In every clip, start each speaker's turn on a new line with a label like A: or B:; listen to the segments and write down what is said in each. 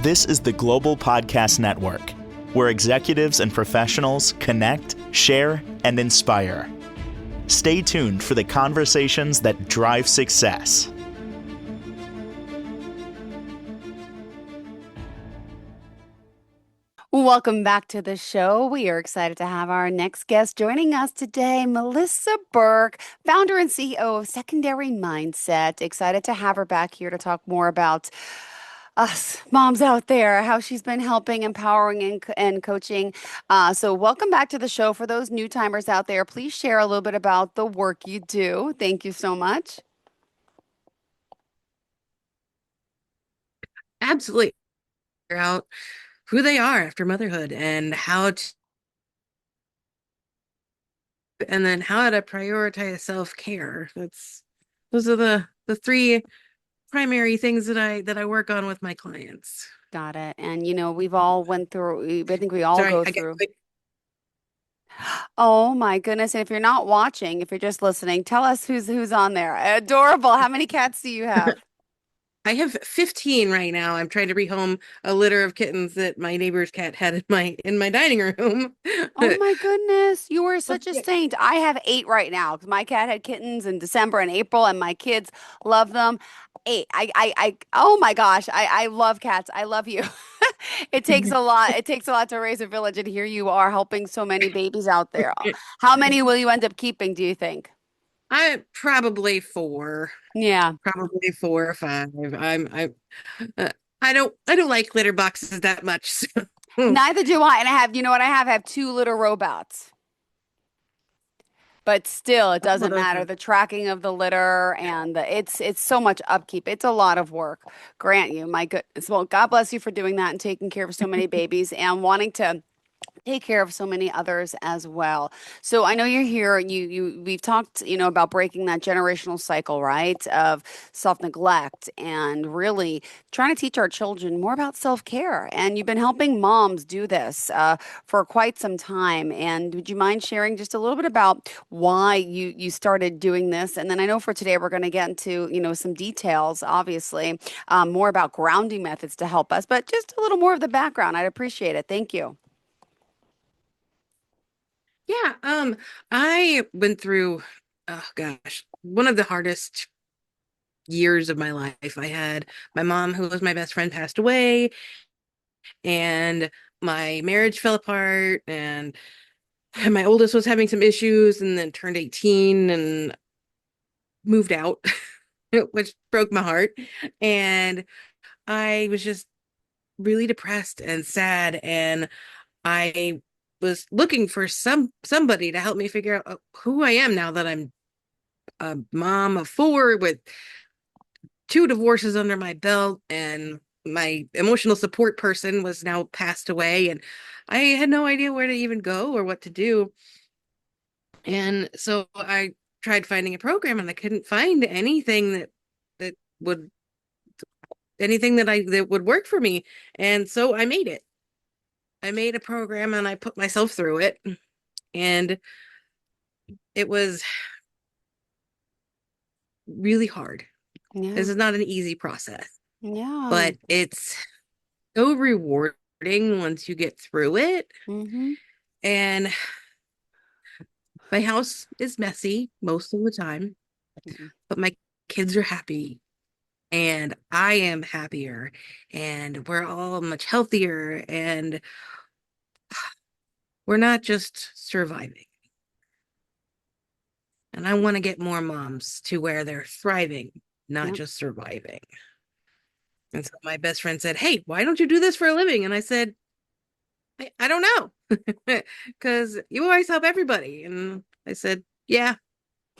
A: This is the Global Podcast Network, where executives and professionals connect, share, and inspire. Stay tuned for the conversations that drive success.
B: Welcome back to the show. We are excited to have our next guest joining us today, Melissa Burke, founder and CEO of Secondary Mindset. Excited to have her back here to talk more about us moms out there, how she's been helping, empowering, and coaching. So, welcome back to the show. For those new timers out there, please share a little bit about the work you do. Thank you so much.
C: Absolutely. Figure out who they are after motherhood and and then how to prioritize self-care. Those are the three primary things that I work on with my clients.
B: Got it. And we've all went through, I think we all
C: Sorry,
B: go
C: I get
B: through. Oh my goodness. And if you're not watching, if you're just listening, tell us who's on there. Adorable. How many cats do you have?
C: I have 15 right now. I'm trying to rehome a litter of kittens that my neighbor's cat had in my dining room.
B: Oh my goodness. You are such a saint. I have 8 right now because my cat had kittens in December and April, and my kids love them. 8. Oh my gosh. I love cats. I love you. It takes a lot. It takes a lot to raise a village, and here you are helping so many babies out there. How many will you end up keeping, do you think?
C: I
B: Yeah.
C: probably 4 or 5. Uh, I don't like litter boxes that much. So.
B: Neither do I. And I have, you know what I have? I have 2 little robots. But still, it
C: Well,
B: doesn't
C: those
B: matter.
C: are-
B: The tracking of the litter and it's so much upkeep. It's a lot of work. Grant you, my goodness. Well, God bless you for doing that and taking care of so many babies and wanting to take care of so many others as well. So I know you're here. We've talked, about breaking that generational cycle, right, of self-neglect and really trying to teach our children more about self-care. And you've been helping moms do this for quite some time. And would you mind sharing just a little bit about why you started doing this? And then I know for today we're going to get into, some details, obviously, more about grounding methods to help us, but just a little more of the background. I'd appreciate it. Thank you.
C: Yeah, I went through, oh gosh, one of the hardest years of my life. I had my mom, who was my best friend, passed away, and my marriage fell apart, and my oldest was having some issues, and then turned 18 and moved out, which broke my heart. And I was just really depressed and sad, and I was looking for somebody to help me figure out who I am now that I'm a mom of 4 with 2 divorces under my belt, and my emotional support person was now passed away, and I had no idea where to even go or what to do. And so I tried finding a program, and I couldn't find that would that would work for me. And so I made it. I made a program, and I put myself through it, and it was really hard.
B: Yeah.
C: This is not an easy process,
B: Yeah.
C: but it's so rewarding once you get through it.
B: Mm-hmm.
C: And my house is messy most of the time, but my kids are happy, and I am happier, and we're all much healthier, and we're not just surviving. And I want to get more moms to where they're thriving, not
B: Yep.
C: just surviving. And so my best friend said, "Hey, why don't you do this for a living?" And I said, I don't know. Because you always help everybody. And I said, yeah,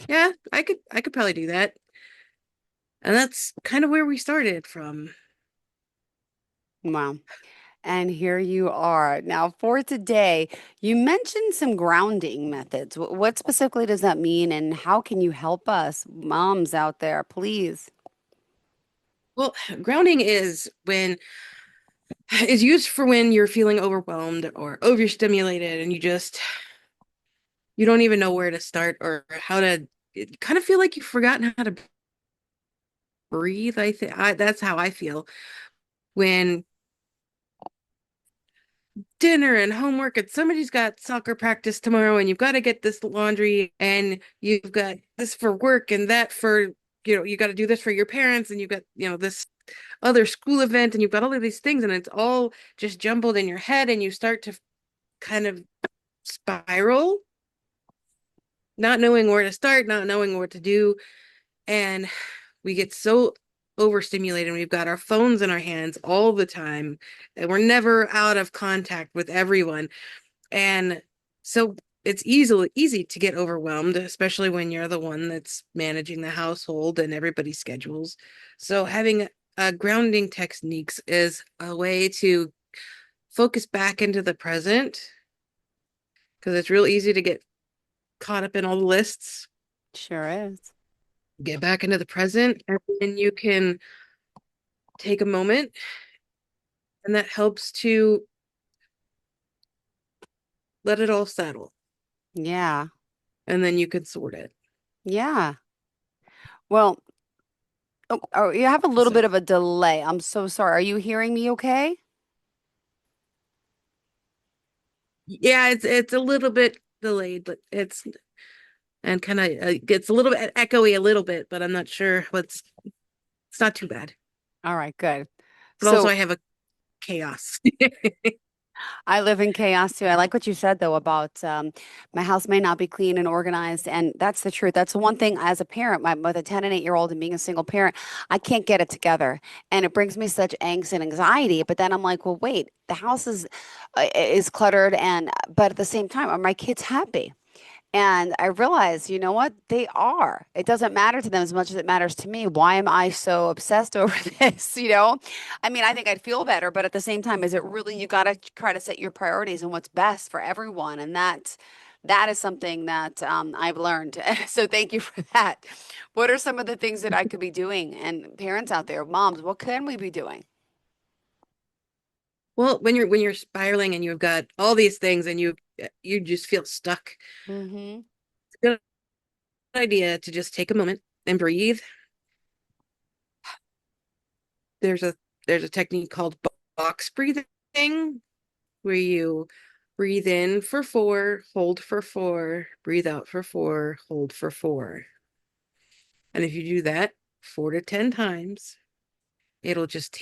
C: I could probably do that. And that's kind of where we started from.
B: Wow. And here you are. Now, for today, you mentioned some grounding methods. What specifically does that mean, and how can you help us, moms out there, please?
C: Well, grounding is used for when you're feeling overwhelmed or overstimulated, and you don't even know where to start or how to kind of feel like you've forgotten how to breathe. That's how I feel when dinner and homework, and somebody's got soccer practice tomorrow, and you've got to get this laundry, and you've got this for work, and that for, you got to do this for your parents, and you've got, this other school event, and you've got all of these things, and it's all just jumbled in your head, and you start to kind of spiral, not knowing where to start, not knowing what to do. And we get so overstimulated. We've got our phones in our hands all the time, and we're never out of contact with everyone. And so it's easy to get overwhelmed, especially when you're the one that's managing the household and everybody's schedules. So having grounding techniques is a way to focus back into the present, because it's real easy to get caught up in all the lists.
B: Sure is.
C: Get back into the present, and then you can take a moment, and that helps to let it all settle,
B: Yeah.
C: and then you can sort it.
B: Yeah. Well, oh, you have a little
C: So
B: bit of a delay. I'm so sorry. Are you hearing me okay?
C: yeah, it's a little bit delayed, but it's and kind of gets a little bit echoey a little bit, but I'm not sure it's not too bad.
B: All right, good.
C: But also
B: So
C: I have a chaos.
B: I live in chaos too. I like what you said though about my house may not be clean and organized, and that's the truth. That's the one thing as a parent, with a 10 and 8 year old and being a single parent, I can't get it together, and it brings me such angst and anxiety. But then I'm like, well, wait, the house is cluttered, and but at the same time, are my kids happy? And I realized, you know what? They are. It doesn't matter to them as much as it matters to me. Why am I so obsessed over this? I mean, I think I'd feel better, but at the same time, is it really, you got to try to set your priorities and what's best for everyone. And that is something that I've learned. So thank you for that. What are some of the things that I could be doing? And parents out there, moms, what can we be doing?
C: Well, when you're spiraling and you've got all these things and you just feel stuck,
B: Mm-hmm.
C: it's a good idea to just take a moment and breathe. There's a technique called box breathing, where you breathe in for 4, hold for 4, breathe out for 4, hold for 4. And if you do that 4 to 10 times, it'll just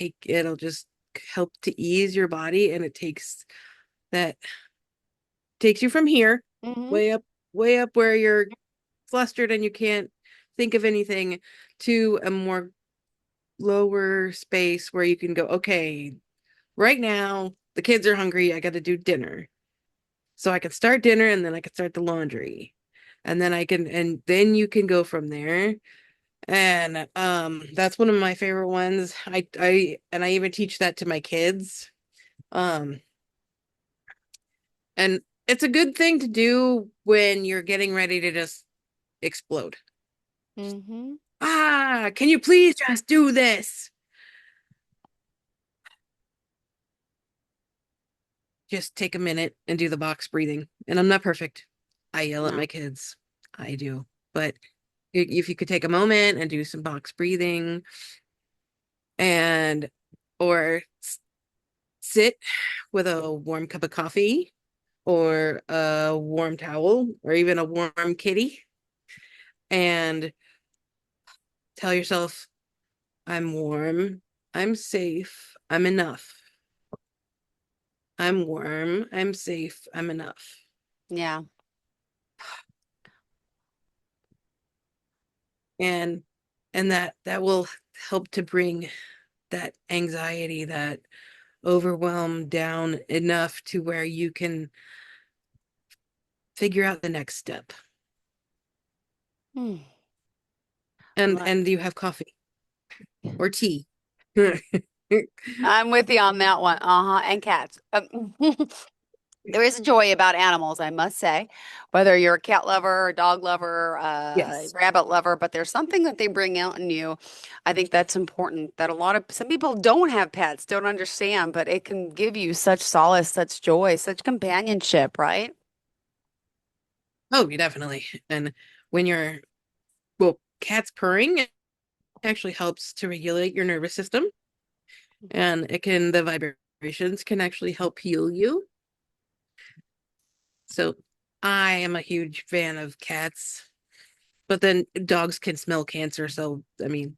C: help to ease your body, and that takes you from here
B: Mm-hmm.
C: way up where you're flustered and you can't think of anything, to a more lower space where you can go, okay, right now the kids are hungry, I got to do dinner. So I can start dinner, and then I can start the laundry. And then you can go from there. And that's one of my favorite ones. I even teach that to my kids. Um and it's a good thing to do when you're getting ready to just explode.
B: Mm-hmm.
C: Can you please just do this? Just take a minute and do the box breathing. And I'm not perfect. I yell at
B: No.
C: my kids. I do. But if you could take a moment and do some box breathing, and or sit with a warm cup of coffee, or a warm towel, or even a warm kitty, and tell yourself, I'm warm, I'm safe, I'm enough. I'm warm, I'm safe, I'm enough.
B: Yeah.
C: And that will help to bring that anxiety, that overwhelm down enough to where you can figure out the next step.
B: Hmm.
C: And
B: Well,
C: and you have coffee or tea.
B: I'm with you on that one. Uh-huh. And cats. There is a joy about animals, I must say, whether you're a cat lover, a dog lover,
C: Yes.
B: rabbit lover, but there's something that they bring out in you. I think that's important that some people don't have pets, don't understand, but it can give you such solace, such joy, such companionship, right?
C: Oh, definitely. And when you're, well, cats purring actually helps to regulate your nervous system, and the vibrations can actually help heal you. So I am a huge fan of cats, but then dogs can smell cancer. So, I mean,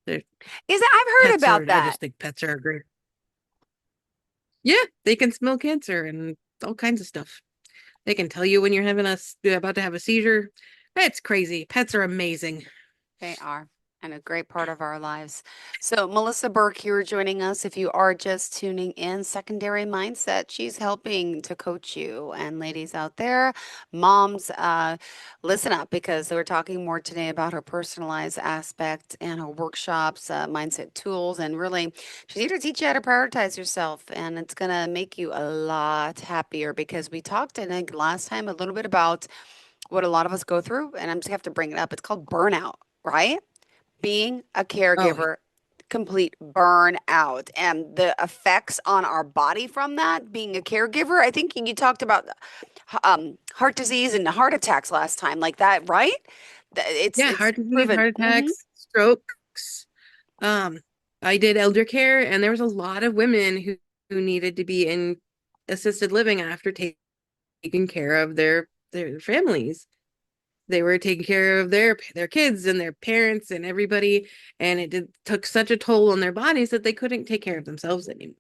C: they're,
B: Is that I've heard about
C: I
B: that.
C: just think pets are great. Yeah, they can smell cancer and all kinds of stuff. They can tell you when you're about to have a seizure. It's crazy. Pets are amazing.
B: They are, and a great part of our lives. So, Melissa Burke here joining us. If you are just tuning in, Secondary Mindset, she's helping to coach you. And ladies out there, moms, listen up because we're talking more today about her personalized aspect and her workshops, mindset tools, and really, she's here to teach you how to prioritize yourself. And it's going to make you a lot happier because we talked, I think, last time a little bit about what a lot of us go through, and I'm just have to bring it up. It's called burnout, right? Being a
C: Oh,
B: caregiver, complete burnout, and the effects on our body from that. Being a caregiver, I think you talked about heart disease and heart attacks last time, like that, right?
C: yeah,
B: It's
C: heart disease,
B: proven.
C: heart attacks, strokes. Um, I did elder care, and there was a lot of women who needed to be in assisted living after taking care of their families. They were taking care of their kids and their parents and everybody, and took such a toll on their bodies that they couldn't take care of themselves anymore.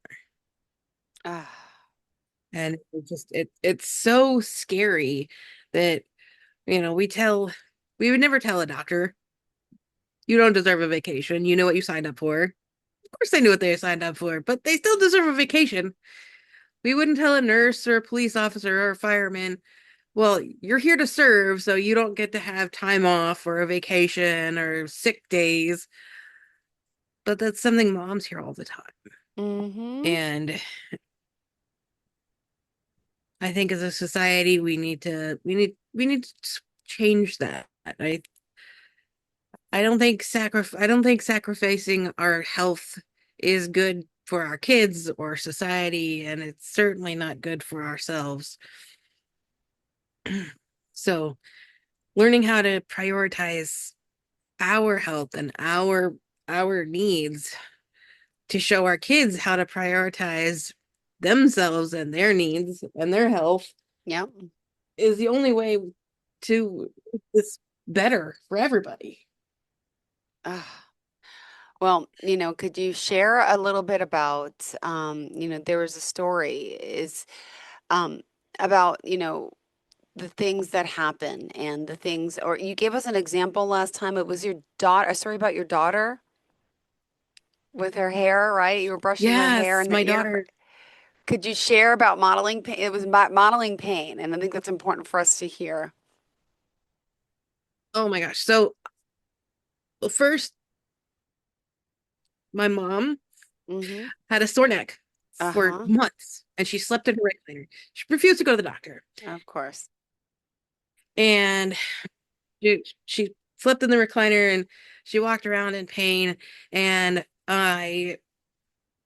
B: Ah,
C: And it's so scary that we would never tell a doctor, you don't deserve a vacation. You know what you signed up for. Of course they knew what they signed up for, but they still deserve a vacation. We wouldn't tell a nurse or a police officer or a fireman, well, you're here to serve, so you don't get to have time off or a vacation or sick days. But that's something moms hear all the time.
B: mm-hmm.
C: And I think as a society we need to change that. I don't think sacrificing our health is good for our kids or society, and it's certainly not good for ourselves. So learning how to prioritize our health and our needs to show our kids how to prioritize themselves and their needs and their health
B: Yep.
C: is the only way to make this better for everybody.
B: Ah. Well, could you share a little bit about, there was a story is um, about, the things that happen and the things, or you gave us an example last time. It was your daughter, a story about your daughter with her hair, right? You were brushing her hair
C: Yes,
B: and
C: my
B: the ear.
C: daughter.
B: Could you share about modeling pain? It was modeling pain, and I think that's important for us to hear.
C: Oh my gosh. So, well, first, my mom
B: Mm-hmm.
C: had a sore neck for
B: Uh-huh.
C: months and she slept in her recliner. She refused to go to the doctor.
B: Of course.
C: And she slept in the recliner and she walked around in pain, and I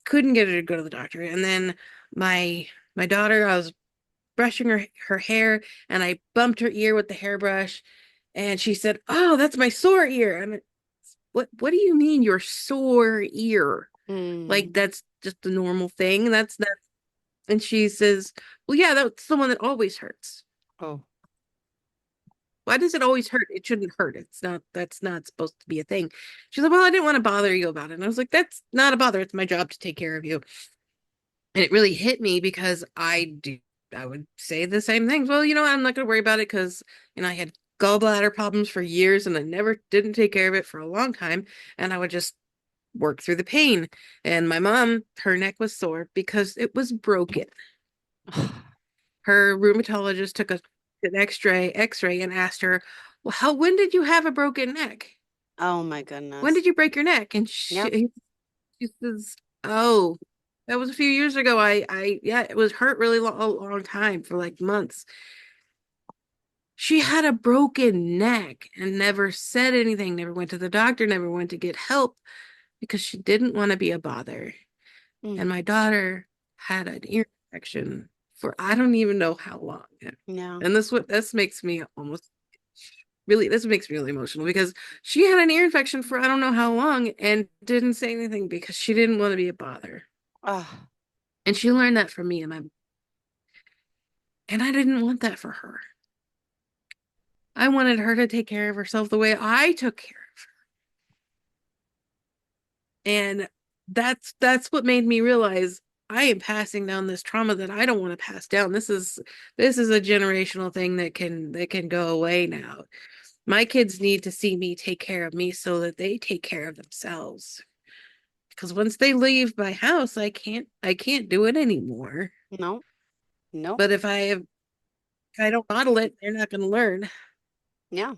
C: couldn't get her to go to the doctor. And then my daughter, I was brushing her hair and I bumped her ear with the hairbrush, and she said, "Oh, that's my sore ear." And what do you mean your sore ear? Like
B: Mm.
C: that's just a normal thing. That's not. And she says, "Well, yeah, that's the one that always hurts."
B: Oh.
C: Why does it always hurt? It shouldn't hurt. That's not supposed to be a thing. She's like, "Well, I didn't want to bother you about it." And I was like, "That's not a bother. It's my job to take care of you." And it really hit me because I would say the same things. Well, I'm not going to worry about it because, I had gallbladder problems for years and I never didn't take care of it for a long time. And I would just work through the pain. And my mom, her neck was sore because it was broken. Her rheumatologist took an x-ray and asked her, well, when did you have a broken neck?
B: Oh my
C: When
B: goodness.
C: did you break your neck? And
B: Yep.
C: she says, "Oh, that was a few years ago. Yeah, it was hurt really a long time for like months." She had a broken neck and never said anything, never went to the doctor, never went to get help because she didn't want to be a bother.
B: Mm.
C: And my daughter had an ear infection for I don't even know how long.
B: No.
C: And this makes me almost really this makes me really emotional because she had an ear infection for I don't know how long and didn't say anything because she didn't want to be a bother.
B: Oh.
C: And she learned that from me, And I didn't want that for her. I wanted her to take care of herself the way I took care of her. And that's what made me realize I am passing down this trauma that I don't want to pass down. This is a generational thing that can go away now. My kids need to see me take care of me so that they take care of themselves. Because once they leave my house, I can't do it anymore.
B: No, no,
C: But if I don't model it, they're not going to learn.
B: yeah.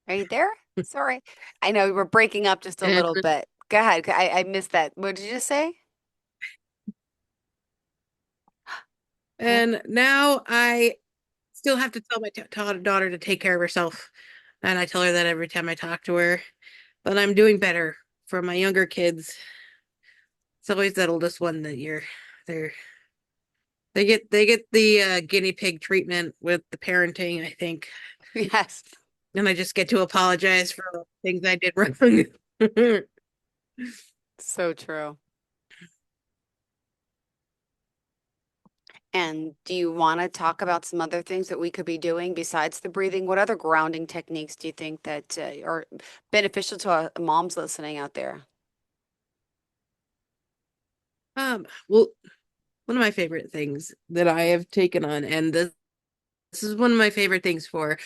B: Are you there? Sorry. I know we were breaking up just a
C: And
B: little bit. Go ahead. I missed that. What did you just say? Hello?
C: and now I still have to tell my daughter to take care of herself. And I tell her that every time I talk to her. But I'm doing better for my younger kids. It's always that oldest one that they're they get the guinea pig treatment with the parenting, I think.
B: Yes.
C: And I just get to apologize for the things I did wrong.
B: So true. And do you want to talk about some other things that we could be doing besides the breathing? What other grounding techniques do you think that are beneficial to moms listening out there?
C: Well, one of my favorite things that I have taken on, and this is one of my favorite things for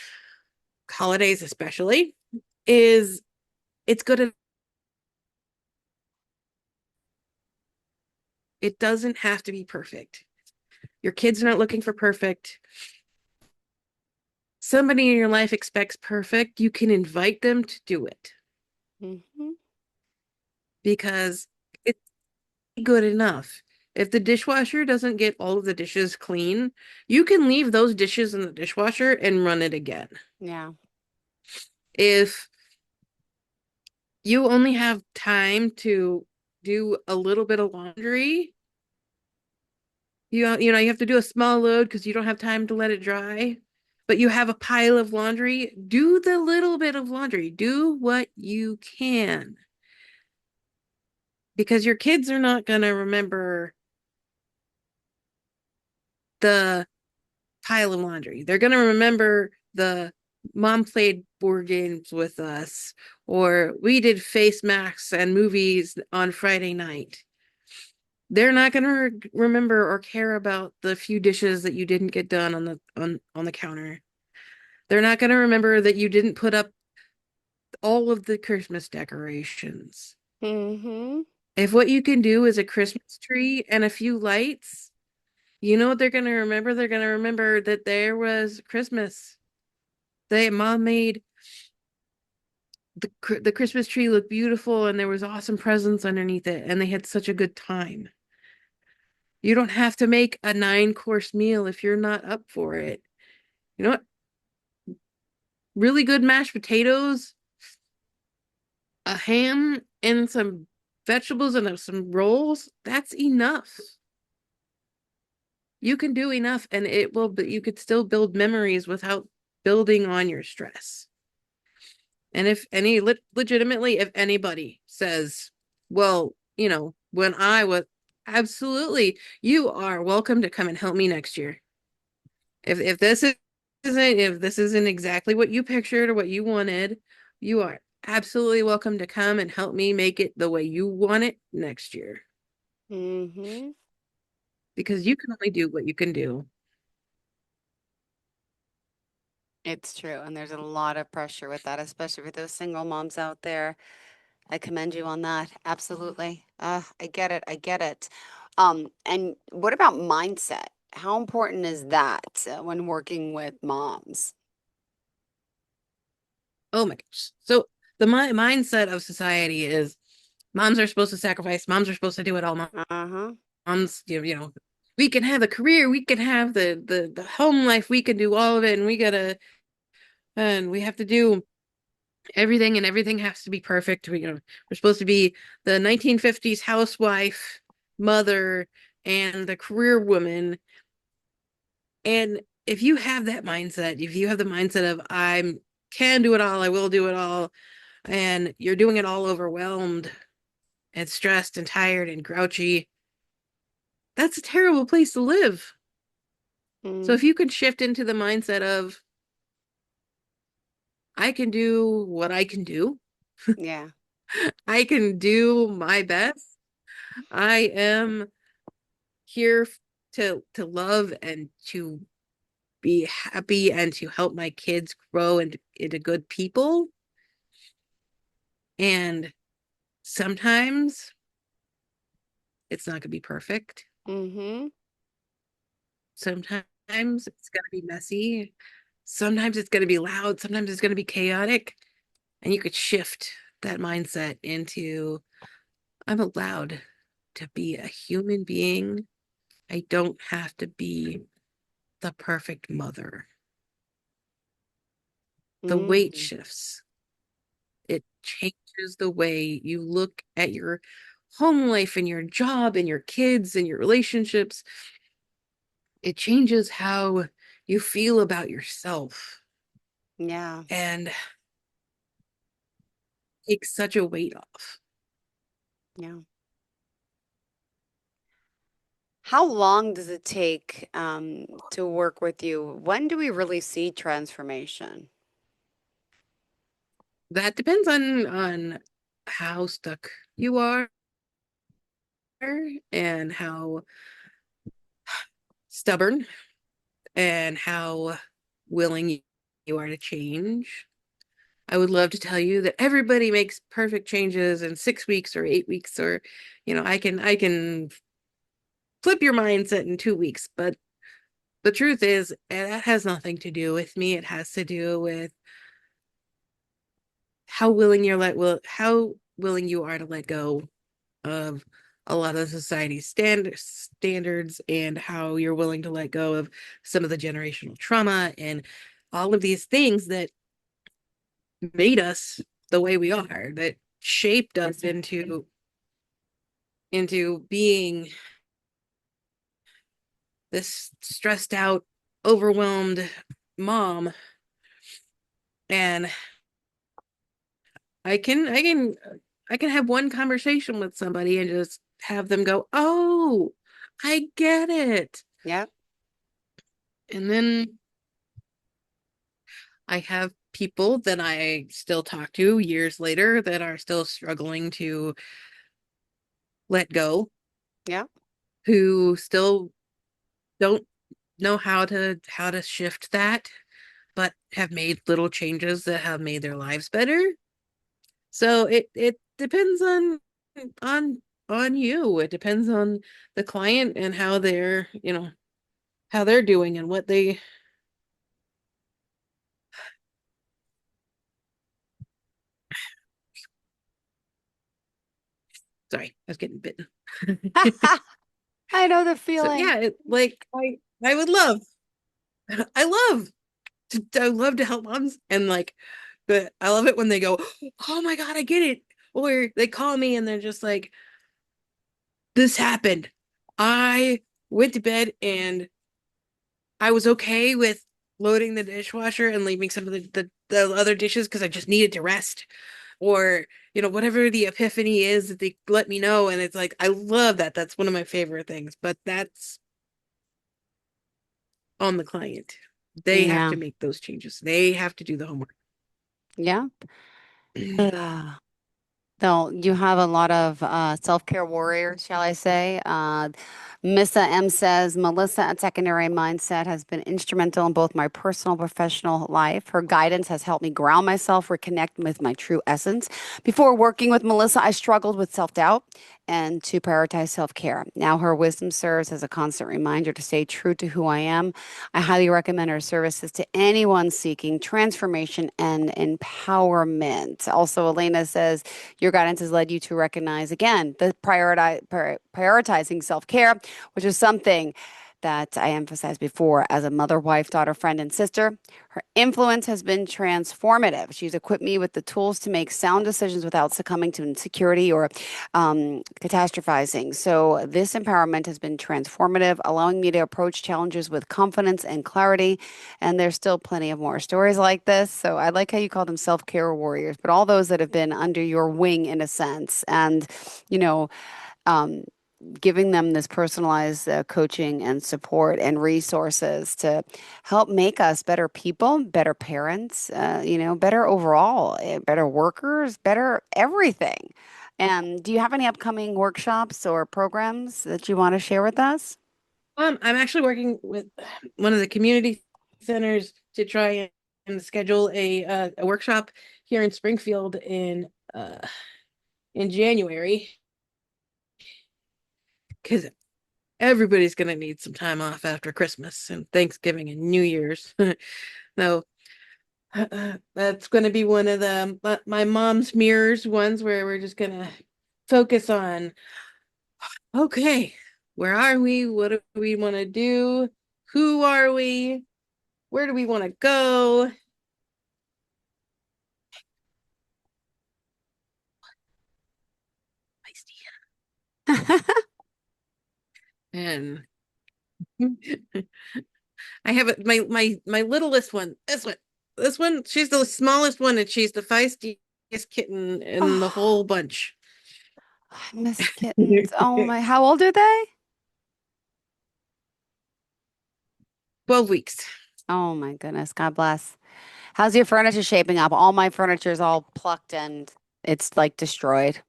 C: holidays especially, is it's good. It doesn't have to be perfect. Your kids are not looking for perfect. Somebody in your life expects perfect. You can invite them to do it
B: Hmm.
C: because it's good enough. If the dishwasher doesn't get all of the dishes clean, you can leave those dishes in the dishwasher and run it again.
B: Yeah.
C: If you only have time to do a little bit of laundry, you have to do a small load because you don't have time to let it dry, but you have a pile of laundry, do the little bit of laundry. Do what you can because your kids are not going to remember the pile of laundry. They're going to remember the mom played board games with us, or we did face masks and movies on Friday night. They're not going to remember or care about the few dishes that you didn't get done on the counter. They're not going to remember that you didn't put up all of the Christmas decorations.
B: Hmm.
C: If what you can do is a Christmas tree and a few lights, you know what they're going to remember? They're going to remember that there was Christmas. Mom made the Christmas tree look beautiful and there was awesome presents underneath it and they had such a good time. You don't have to make a 9-course meal if you're not up for it. You know what? Really good mashed potatoes, a ham, and some vegetables and some rolls. That's enough. You can do enough and it will, but you could still build memories without building on your stress. And if any legitimately, if anybody says, well, when I was absolutely, you are welcome to come and help me next year. If this isn't exactly what you pictured or what you wanted, you are absolutely welcome to come and help me make it the way you want it next year.
B: Hmm.
C: Because you can only do what you can do.
B: It's true. And there's a lot of pressure with that, especially for those single moms out there. I commend you on that. Absolutely. I get it. I get it. And what about mindset? How important is that when working with moms?
C: Oh my gosh. So the mindset of society is moms are supposed to sacrifice, moms are supposed to do it all.
B: Uh-huh.
C: Moms, we can have a career, we can have the home life, we can do all of it, and we have to do everything, and everything has to be perfect. We're supposed to be the 1950s housewife, mother, and the career woman. And if you have that mindset, if you have the mindset of I can do it all, I will do it all, and you're doing it all overwhelmed, and stressed and tired and grouchy, that's a terrible place to live. So
B: Mm,
C: if you could shift into the mindset of, I can do what I can do,
B: yeah.
C: I can do my best. I am here to love and to be happy and to help my kids grow into good people. And sometimes it's not going to be perfect.
B: Mm-hmm.
C: Sometimes it's going to be messy. Sometimes it's going to be loud. Sometimes it's going to be chaotic. And you could shift that mindset into, I'm allowed to be a human being. I don't have to be the perfect mother. The weight
B: Mm,
C: shifts. It changes the way you look at your home life and your job and your kids and your relationships. It changes how you feel about yourself
B: yeah.
C: and takes such a weight off.
B: Yeah. How long does it take to work with you? When do we really see transformation?
C: That depends on how stuck you are and how stubborn and how willing you are to change. I would love to tell you that everybody makes perfect changes in 6 weeks or 8 weeks, or I can flip your mindset in 2 weeks. But the truth is, that has nothing to do with me. It has to do with how willing you are to let go of a lot of society's standards, and how you're willing to let go of some of the generational trauma and all of these things that made us the way we are, that shaped us into being this stressed out, overwhelmed mom. And I can have one conversation with somebody and just have them go, "Oh, I get it."
B: Yeah.
C: And then I have people that I still talk to years later that are still struggling to let go,
B: Yeah.
C: who still don't know how to shift that, but have made little changes that have made their lives better. So it depends on on you. It depends on the client and how they're doing and what they. Sorry, I was getting bitten.
B: I know the
C: So
B: feeling.
C: yeah, like I would love I love I love to help moms, and like, but I love it when they go, "Oh my God, I get it," or they call me and they're just like, "This happened. I went to bed and I was okay with loading the dishwasher and leaving some of the other dishes because I just needed to rest." Or, whatever the epiphany is that they let me know. And it's like, I love that. That's one of my favorite things. But that's on the client. They have
B: Yeah.
C: to make those changes. They have to do the homework.
B: Yeah. Ugh. No, you have a lot of self-care warriors, shall I say. Missa M says, Melissa at Secondary Mindset has been instrumental in both my personal and professional life. Her guidance has helped me ground myself, reconnect with my true essence. Before working with Melissa, I struggled with self-doubt and to prioritize self-care. Now her wisdom serves as a constant reminder to stay true to who I am. I highly recommend her services to anyone seeking transformation and empowerment. Also, Elena says, your guidance has led you to recognize again the prioritizing self care, which is something that I emphasized before as a mother, wife, daughter, friend, and sister. Her influence has been transformative. She's equipped me with the tools to make sound decisions without succumbing to insecurity or catastrophizing. So, this empowerment has been transformative, allowing me to approach challenges with confidence and clarity. And there's still plenty of more stories like this. So, I like how you call them self care warriors, but all those that have been under your wing in a sense. And, you know, um, giving them this personalized coaching and support and resources to help make us better people, better parents, better overall, better workers, better everything. And do you have any upcoming workshops or programs that you want to share with us?
C: I'm actually working with one of the community centers to try and schedule a workshop here in Springfield in January, because everybody's gonna need some time off after Christmas and Thanksgiving and New Year's. No, that's gonna be one of my mom's mirrors ones where we're just gonna focus on, okay, where are we? What do we want to do? Who are we? Where do we want to go? And I have my littlest one. This one, she's the smallest one, and she's the feistiest kitten in the whole
B: Oh,
C: bunch.
B: I miss kittens. Oh my, how old are they?
C: 12 weeks.
B: Oh my goodness, God bless. How's your furniture shaping up? All my furniture is all plucked and it's like destroyed.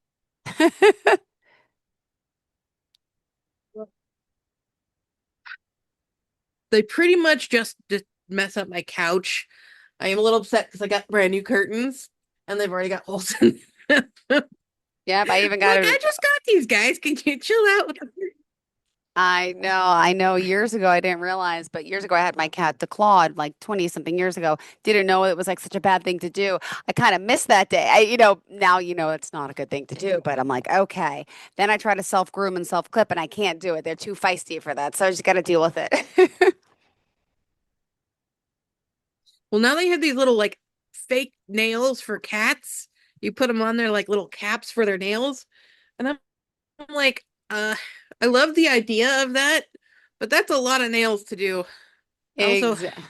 C: They pretty much just mess up my couch. I am a little upset because I got brand new curtains and they've already got holes in them.
B: Yep, I even got
C: Like,
B: it.
C: I just got these, guys. Can you chill out with the
B: I know. Years ago, I didn't realize, but years ago, I had my cat, the Claude, like 20 something years ago. Didn't know it was like such a bad thing to do. I kind of missed that day. Now, it's not a good thing to do, but I'm like, okay. Then I try to self groom and self clip, and I can't do it. They're too feisty for that. So I just got to deal with it.
C: Well, now they have these little like fake nails for cats. You put them on there like little caps for their nails. And I'm like, I love the idea of that, but that's a lot of nails to do. Also,
B: Exactly.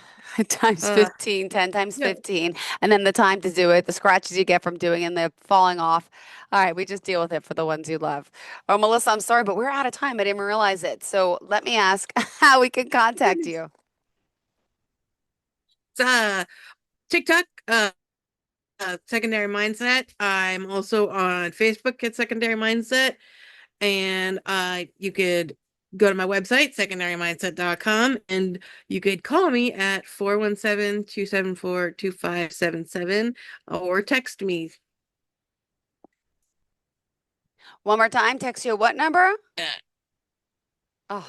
B: Times
C: uh
B: 15, 10 times
C: yeah,
B: 15. And then the time to do it, the scratches you get from doing it, and the falling off. All right, we just deal with it for the ones you love. Oh, Melissa, I'm sorry, but we're out of time. I didn't realize it. So let me ask how we can contact you.
C: it's TikTok, Secondary Mindset. I'm also on Facebook at Secondary Mindset. And you could go to my website, secondarymindset.com, and you could call me at 417-274-2577 or text me.
B: One more time, text you what number?
C: Uh,
B: Oh,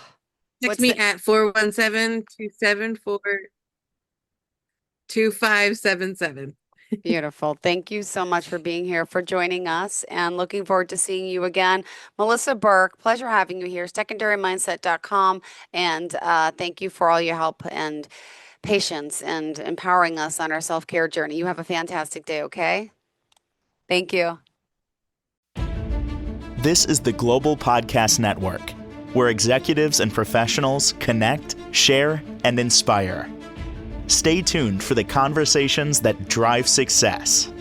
C: Text
B: what's
C: me
B: the
C: at 417-274-2577.
B: beautiful. Thank you so much for being here, for joining us, and looking forward to seeing you again. Melissa Burke, pleasure having you here, secondarymindset.com. And thank you for all your help and patience and empowering us on our self care journey. You have a fantastic day, okay? Thank you.
A: This is the Global Podcast Network, where executives and professionals connect, share, and inspire. Stay tuned for the conversations that drive success.